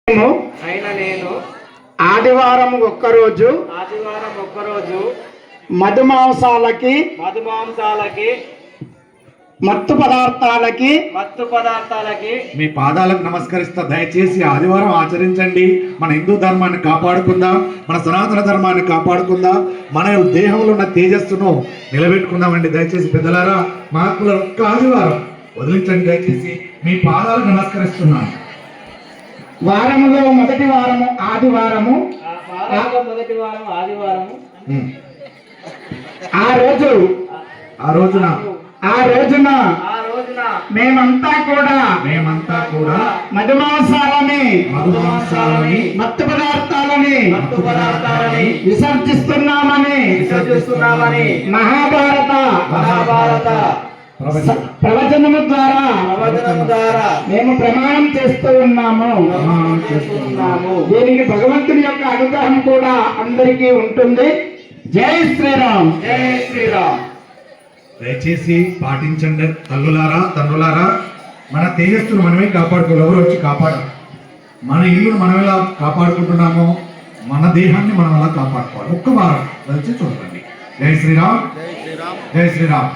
నేను ఆదివారం ఒక్కరోజు మధుమాంసాలకి మత్తు పదార్థాలకి మీ పాదాలకు నమస్కరిస్తా. దయచేసి ఆదివారం ఆచరించండి. మన హిందూ ధర్మాన్ని కాపాడుకుందాం, మన సనాతన ధర్మాన్ని కాపాడుకుందాం, మన దేహంలో ఉన్న తేజస్సును నిలబెట్టుకుందామండి. దయచేసి పెద్దలారా, మహాత్ముల ఒక్క ఆదివారం వదిలించండి. దయచేసి మీ పాదాలకు నమస్కరిస్తున్నాను. వారములో మొదటి వారము ఆదివారము. ఆ రోజున మేమంతా కూడా మధుమాంసాలని మత్తు పదార్థాలని విసర్జిస్తున్నామని మహాభారత ప్రవచనము ద్వారా మేము ప్రమాణం చేస్తూ ఉన్నాము. దీనికి భగవంతుని యొక్క అనుగ్రహం కూడా అందరికీ ఉంటుంది. జై శ్రీరామ్. జై శ్రీరామ్. దయచేసి పాటించండి. తండ్రులారా, మన తేజస్సును మనమే కాపాడుకోవాలి. ఎవరు వచ్చి కాపాడాలి? మన ఇల్లును మనం ఎలా కాపాడుకుంటున్నామో మన దేహాన్ని మనం ఎలా కాపాడుకోవాలి. ఒక్క వారం దయచేసి చూడండి. జై శ్రీరామ్. జై శ్రీరామ్.